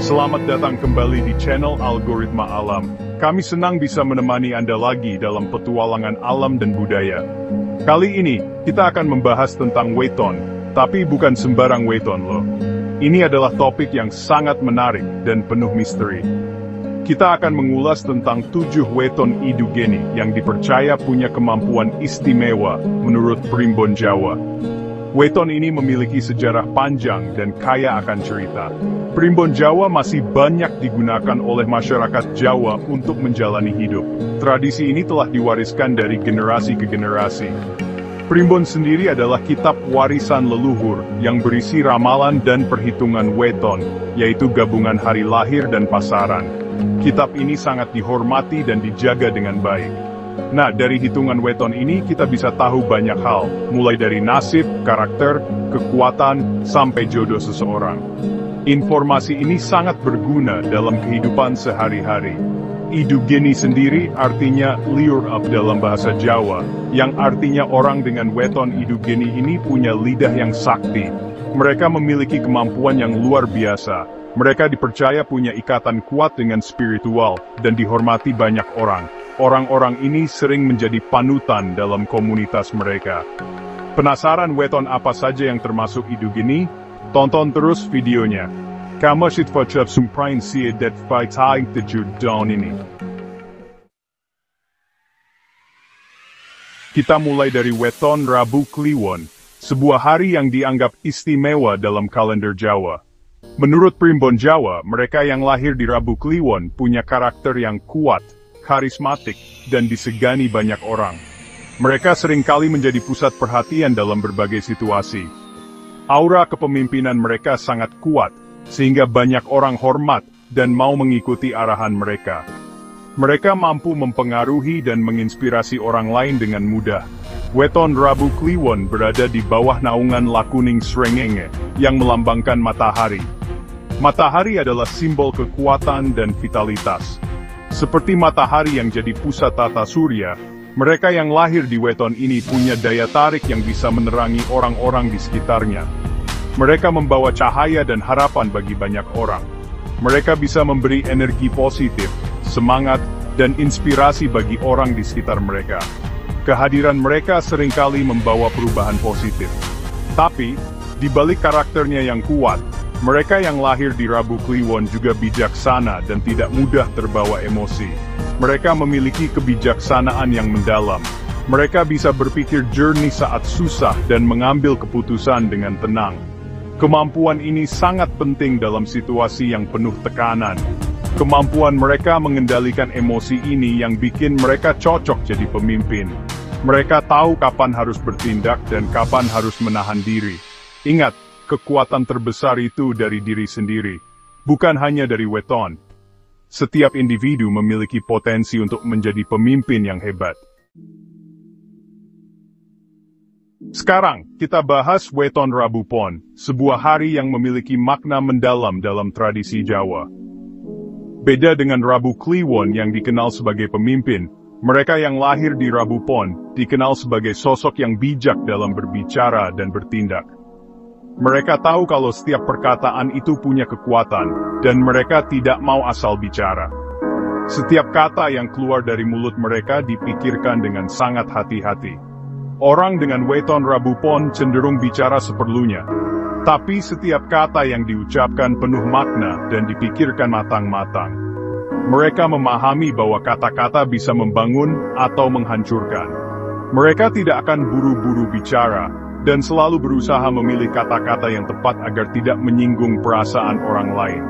Selamat datang kembali di channel Algoritma Alam. Kami senang bisa menemani Anda lagi dalam petualangan alam dan budaya. Kali ini, kita akan membahas tentang weton, tapi bukan sembarang weton loh. Ini adalah topik yang sangat menarik dan penuh misteri. Kita akan mengulas tentang 7 weton Idugeni yang dipercaya punya kemampuan istimewa menurut Primbon Jawa. Weton ini memiliki sejarah panjang dan kaya akan cerita. Primbon Jawa masih banyak digunakan oleh masyarakat Jawa untuk menjalani hidup. Tradisi ini telah diwariskan dari generasi ke generasi. Primbon sendiri adalah kitab warisan leluhur yang berisi ramalan dan perhitungan weton, yaitu gabungan hari lahir dan pasaran. Kitab ini sangat dihormati dan dijaga dengan baik. Nah, dari hitungan weton ini kita bisa tahu banyak hal, mulai dari nasib, karakter, kekuatan, sampai jodoh seseorang. Informasi ini sangat berguna dalam kehidupan sehari-hari. Idugeni sendiri artinya liur up dalam bahasa Jawa, yang artinya orang dengan weton Idugeni ini punya lidah yang sakti. Mereka memiliki kemampuan yang luar biasa. Mereka dipercaya punya ikatan kuat dengan spiritual dan dihormati banyak orang. Orang-orang ini sering menjadi panutan dalam komunitas mereka. Penasaran weton apa saja yang termasuk Idugeni? Tonton terus videonya. Kamu should forcap sumprain si det fighting the Judawn ini. Kita mulai dari weton Rabu Kliwon, sebuah hari yang dianggap istimewa dalam kalender Jawa. Menurut Primbon Jawa, mereka yang lahir di Rabu Kliwon punya karakter yang kuat, karismatik, dan disegani banyak orang. Mereka seringkali menjadi pusat perhatian dalam berbagai situasi. Aura kepemimpinan mereka sangat kuat, sehingga banyak orang hormat dan mau mengikuti arahan mereka. Mereka mampu mempengaruhi dan menginspirasi orang lain dengan mudah. Weton Rabu Kliwon berada di bawah naungan Lakuning Srengenge, yang melambangkan matahari. Matahari adalah simbol kekuatan dan vitalitas. Seperti matahari yang jadi pusat tata surya, mereka yang lahir di weton ini punya daya tarik yang bisa menerangi orang-orang di sekitarnya. Mereka membawa cahaya dan harapan bagi banyak orang. Mereka bisa memberi energi positif, semangat, dan inspirasi bagi orang di sekitar mereka. Kehadiran mereka seringkali membawa perubahan positif. Tapi, di balik karakternya yang kuat, mereka yang lahir di Rabu Kliwon juga bijaksana dan tidak mudah terbawa emosi. Mereka memiliki kebijaksanaan yang mendalam. Mereka bisa berpikir jernih saat susah dan mengambil keputusan dengan tenang. Kemampuan ini sangat penting dalam situasi yang penuh tekanan. Kemampuan mereka mengendalikan emosi ini yang bikin mereka cocok jadi pemimpin. Mereka tahu kapan harus bertindak dan kapan harus menahan diri. Ingat, kekuatan terbesar itu dari diri sendiri, bukan hanya dari weton. Setiap individu memiliki potensi untuk menjadi pemimpin yang hebat. Sekarang, kita bahas weton Rabu Pon, sebuah hari yang memiliki makna mendalam dalam tradisi Jawa. Beda dengan Rabu Kliwon yang dikenal sebagai pemimpin, mereka yang lahir di Rabu Pon dikenal sebagai sosok yang bijak dalam berbicara dan bertindak. Mereka tahu kalau setiap perkataan itu punya kekuatan, dan mereka tidak mau asal bicara. Setiap kata yang keluar dari mulut mereka dipikirkan dengan sangat hati-hati. Orang dengan weton Rabu Pon cenderung bicara seperlunya, tapi setiap kata yang diucapkan penuh makna dan dipikirkan matang-matang. Mereka memahami bahwa kata-kata bisa membangun atau menghancurkan. Mereka tidak akan buru-buru bicara, dan selalu berusaha memilih kata-kata yang tepat agar tidak menyinggung perasaan orang lain.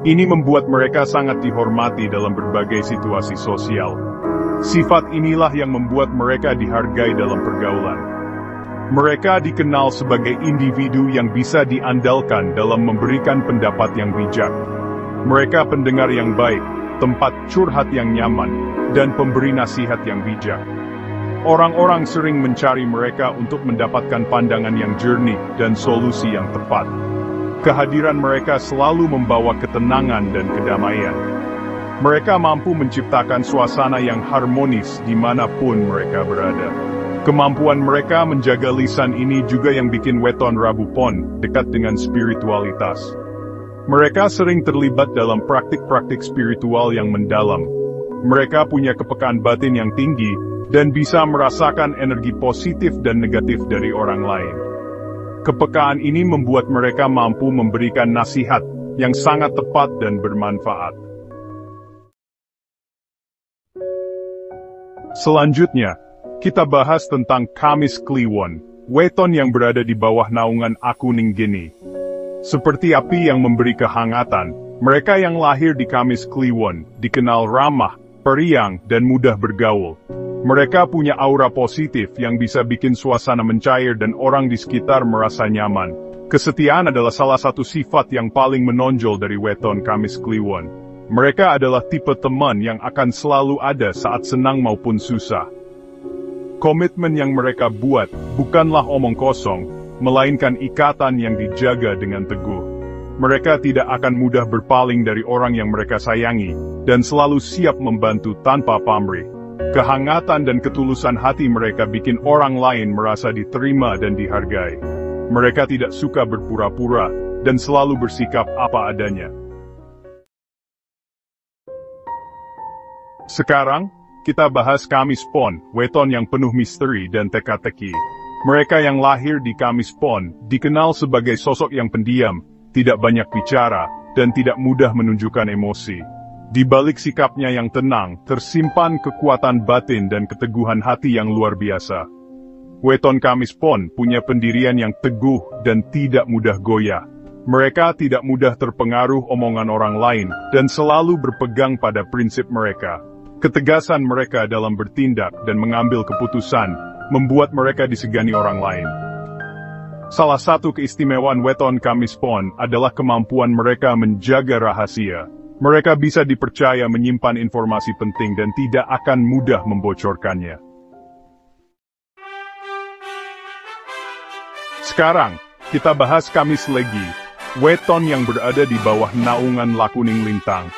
Ini membuat mereka sangat dihormati dalam berbagai situasi sosial. Sifat inilah yang membuat mereka dihargai dalam pergaulan. Mereka dikenal sebagai individu yang bisa diandalkan dalam memberikan pendapat yang bijak. Mereka pendengar yang baik, tempat curhat yang nyaman, dan pemberi nasihat yang bijak. Orang-orang sering mencari mereka untuk mendapatkan pandangan yang jernih dan solusi yang tepat. Kehadiran mereka selalu membawa ketenangan dan kedamaian. Mereka mampu menciptakan suasana yang harmonis dimanapun mereka berada. Kemampuan mereka menjaga lisan ini juga yang bikin weton Rabu Pon dekat dengan spiritualitas. Mereka sering terlibat dalam praktik-praktik spiritual yang mendalam. Mereka punya kepekaan batin yang tinggi, dan bisa merasakan energi positif dan negatif dari orang lain. Kepekaan ini membuat mereka mampu memberikan nasihat yang sangat tepat dan bermanfaat. Selanjutnya, kita bahas tentang Kamis Kliwon, weton yang berada di bawah naungan Aku Ninggeni. Seperti api yang memberi kehangatan, mereka yang lahir di Kamis Kliwon dikenal ramah, periang, dan mudah bergaul. Mereka punya aura positif yang bisa bikin suasana mencair dan orang di sekitar merasa nyaman. Kesetiaan adalah salah satu sifat yang paling menonjol dari weton Kamis Kliwon. Mereka adalah tipe teman yang akan selalu ada saat senang maupun susah. Komitmen yang mereka buat bukanlah omong kosong, melainkan ikatan yang dijaga dengan teguh. Mereka tidak akan mudah berpaling dari orang yang mereka sayangi, dan selalu siap membantu tanpa pamrih. Kehangatan dan ketulusan hati mereka bikin orang lain merasa diterima dan dihargai. Mereka tidak suka berpura-pura, dan selalu bersikap apa adanya. Sekarang, kita bahas Kamis Pon, weton yang penuh misteri dan teka-teki. Mereka yang lahir di Kamis Pon dikenal sebagai sosok yang pendiam, tidak banyak bicara, dan tidak mudah menunjukkan emosi. Di balik sikapnya yang tenang, tersimpan kekuatan batin dan keteguhan hati yang luar biasa. Weton Kamis Pon punya pendirian yang teguh dan tidak mudah goyah. Mereka tidak mudah terpengaruh omongan orang lain, dan selalu berpegang pada prinsip mereka. Ketegasan mereka dalam bertindak dan mengambil keputusan, membuat mereka disegani orang lain. Salah satu keistimewaan weton Kamis Pon adalah kemampuan mereka menjaga rahasia. Mereka bisa dipercaya menyimpan informasi penting dan tidak akan mudah membocorkannya. Sekarang, kita bahas Kamis Legi, weton yang berada di bawah naungan Lakuning Lintang.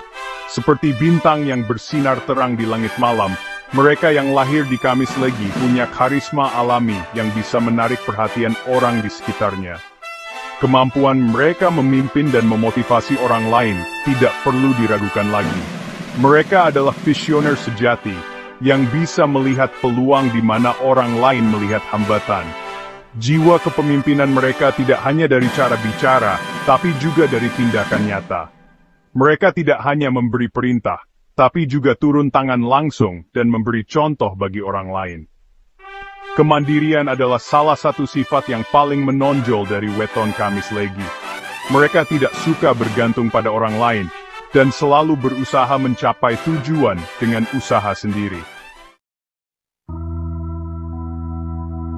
Seperti bintang yang bersinar terang di langit malam, mereka yang lahir di Kamis Legi punya karisma alami yang bisa menarik perhatian orang di sekitarnya. Kemampuan mereka memimpin dan memotivasi orang lain tidak perlu diragukan lagi. Mereka adalah visioner sejati, yang bisa melihat peluang di mana orang lain melihat hambatan. Jiwa kepemimpinan mereka tidak hanya dari cara bicara, tapi juga dari tindakan nyata. Mereka tidak hanya memberi perintah, tapi juga turun tangan langsung dan memberi contoh bagi orang lain. Kemandirian adalah salah satu sifat yang paling menonjol dari weton Kamis Legi. Mereka tidak suka bergantung pada orang lain, dan selalu berusaha mencapai tujuan dengan usaha sendiri.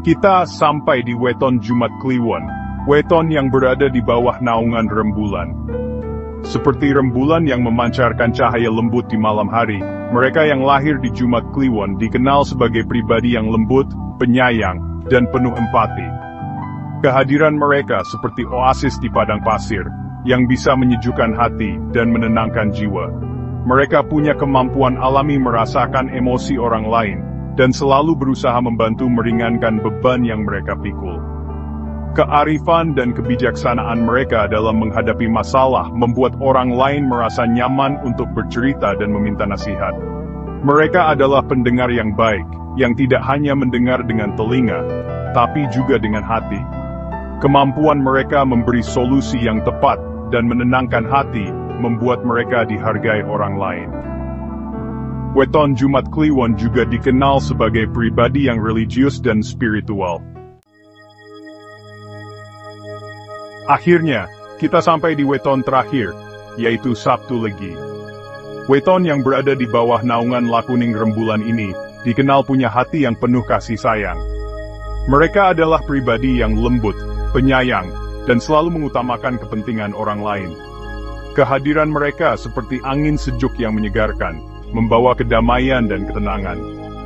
Kita sampai di weton Jumat Kliwon, weton yang berada di bawah naungan rembulan. Seperti rembulan yang memancarkan cahaya lembut di malam hari, mereka yang lahir di Jumat Kliwon dikenal sebagai pribadi yang lembut, penyayang, dan penuh empati. Kehadiran mereka seperti oasis di padang pasir, yang bisa menyejukkan hati dan menenangkan jiwa. Mereka punya kemampuan alami merasakan emosi orang lain, dan selalu berusaha membantu meringankan beban yang mereka pikul. Kearifan dan kebijaksanaan mereka dalam menghadapi masalah membuat orang lain merasa nyaman untuk bercerita dan meminta nasihat. Mereka adalah pendengar yang baik, yang tidak hanya mendengar dengan telinga, tapi juga dengan hati. Kemampuan mereka memberi solusi yang tepat dan menenangkan hati, membuat mereka dihargai orang lain. Weton Jumat Kliwon juga dikenal sebagai pribadi yang religius dan spiritual. Akhirnya, kita sampai di weton terakhir, yaitu Sabtu Legi. Weton yang berada di bawah naungan Lakuning rembulan ini, dikenal punya hati yang penuh kasih sayang. Mereka adalah pribadi yang lembut, penyayang, dan selalu mengutamakan kepentingan orang lain. Kehadiran mereka seperti angin sejuk yang menyegarkan, membawa kedamaian dan ketenangan.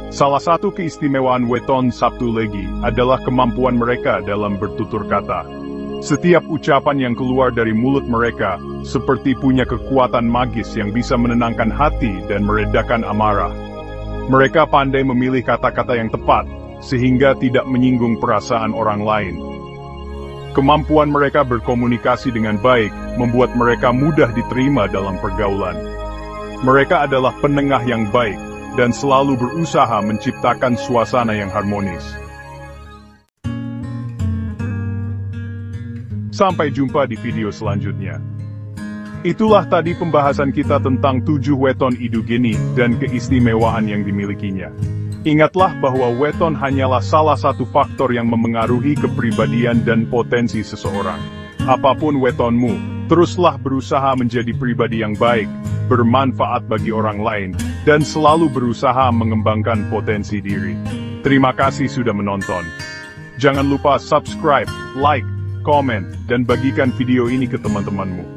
Salah satu keistimewaan weton Sabtu Legi adalah kemampuan mereka dalam bertutur kata. Setiap ucapan yang keluar dari mulut mereka seperti punya kekuatan magis yang bisa menenangkan hati dan meredakan amarah. Mereka pandai memilih kata-kata yang tepat, sehingga tidak menyinggung perasaan orang lain. Kemampuan mereka berkomunikasi dengan baik membuat mereka mudah diterima dalam pergaulan. Mereka adalah penengah yang baik dan selalu berusaha menciptakan suasana yang harmonis. Sampai jumpa di video selanjutnya. Itulah tadi pembahasan kita tentang 7 weton Idugeni dan keistimewaan yang dimilikinya. Ingatlah bahwa weton hanyalah salah satu faktor yang memengaruhi kepribadian dan potensi seseorang. Apapun wetonmu, teruslah berusaha menjadi pribadi yang baik, bermanfaat bagi orang lain, dan selalu berusaha mengembangkan potensi diri. Terima kasih sudah menonton. Jangan lupa subscribe, like, komen, dan bagikan video ini ke teman-temanmu.